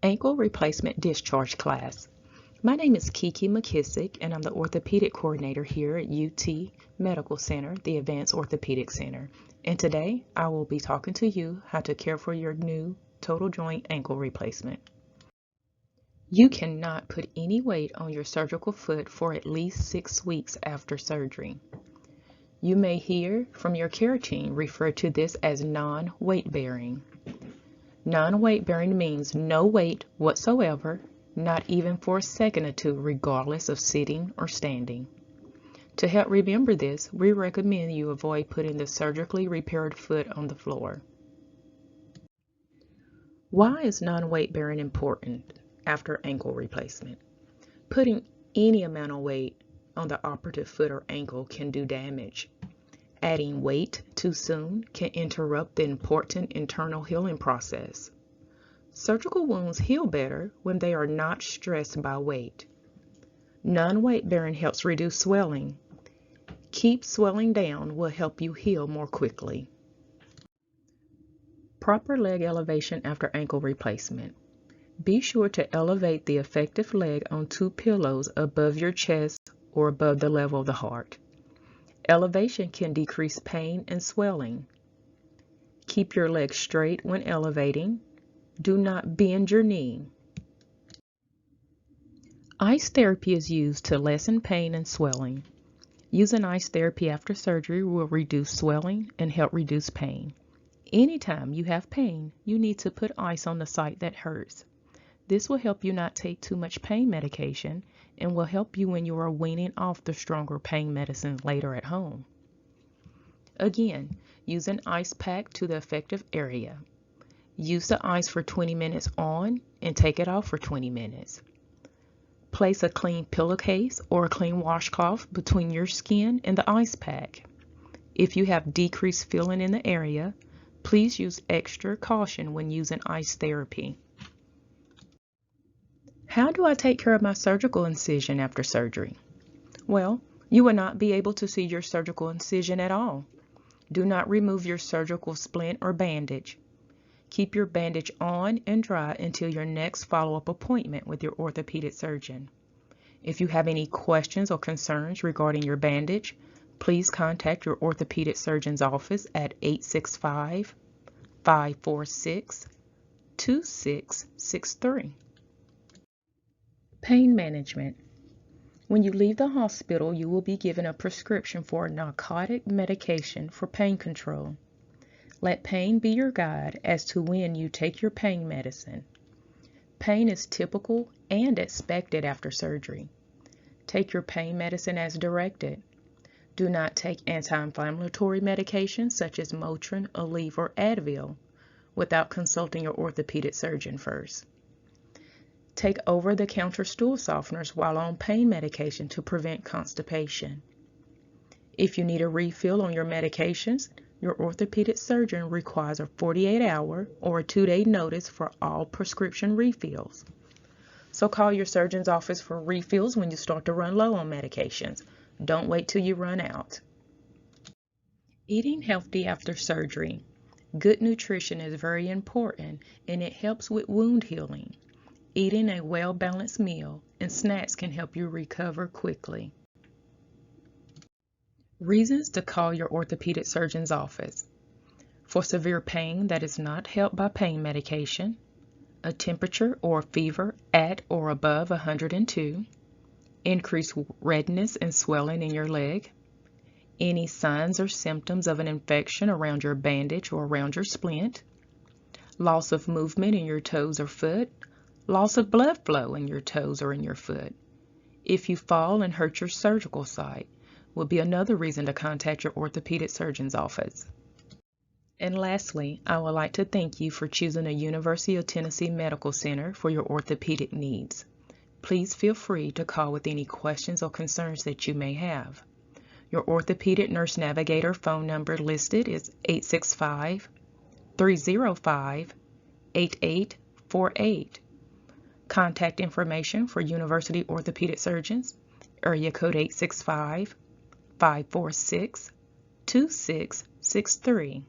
Ankle Replacement Discharge class. My name is Kiki McKissick, and I'm the Orthopedic Coordinator here at UT Medical Center, the Advanced Orthopedic Center. And today, I will be talking to you how to care for your new total joint ankle replacement. You cannot put any weight on your surgical foot for at least 6 weeks after surgery. You may hear from your care team refer to this as non-weight bearing. Non-weight bearing means no weight whatsoever, not even for a second or two, regardless of sitting or standing. To help remember this, we recommend you avoid putting the surgically repaired foot on the floor. Why is non-weight bearing important after ankle replacement? Putting any amount of weight on the operative foot or ankle can do damage. Adding weight too soon can interrupt the important internal healing process. Surgical wounds heal better when they are not stressed by weight. Non-weight bearing helps reduce swelling. Keep swelling down will help you heal more quickly. Proper leg elevation after ankle replacement. Be sure to elevate the affected leg on 2 pillows above your chest or above the level of the heart. Elevation can decrease pain and swelling. Keep your leg straight when elevating. Do not bend your knee. Ice therapy is used to lessen pain and swelling. Using ice therapy after surgery will reduce swelling and help reduce pain. Anytime you have pain, you need to put ice on the site that hurts. This will help you not take too much pain medication and will help you when you are weaning off the stronger pain medicines later at home. Again, use an ice pack to the affected area. Use the ice for 20 minutes on and take it off for 20 minutes. Place a clean pillowcase or a clean washcloth between your skin and the ice pack. If you have decreased feeling in the area, please use extra caution when using ice therapy. How do I take care of my surgical incision after surgery? Well, you will not be able to see your surgical incision at all. Do not remove your surgical splint or bandage. Keep your bandage on and dry until your next follow-up appointment with your orthopedic surgeon. If you have any questions or concerns regarding your bandage, please contact your orthopedic surgeon's office at 865-546-2663. Pain management. When you leave the hospital, you will be given a prescription for a narcotic medication for pain control. Let pain be your guide as to when you take your pain medicine. Pain is typical and expected after surgery. Take your pain medicine as directed. Do not take anti-inflammatory medications such as Motrin, Aleve, or Advil without consulting your orthopedic surgeon first. Take over-the-counter stool softeners while on pain medication to prevent constipation. If you need a refill on your medications, your orthopedic surgeon requires a 48-hour or a 2-day notice for all prescription refills. So call your surgeon's office for refills when you start to run low on medications. Don't wait till you run out. Eating healthy after surgery. Good nutrition is very important and it helps with wound healing. Eating a well-balanced meal and snacks can help you recover quickly. Reasons to call your orthopedic surgeon's office. For severe pain that is not helped by pain medication, a temperature or fever at or above 102, increased redness and swelling in your leg, any signs or symptoms of an infection around your bandage or around your splint, loss of movement in your toes or foot, loss of blood flow in your toes or in your foot. If you fall and hurt your surgical site, will be another reason to contact your orthopedic surgeon's office. And lastly, I would like to thank you for choosing the University of Tennessee Medical Center for your orthopedic needs. Please feel free to call with any questions or concerns that you may have. Your orthopedic nurse navigator phone number listed is 865-305-8848. Contact information for University Orthopedic Surgeons, area code 865-546-2663.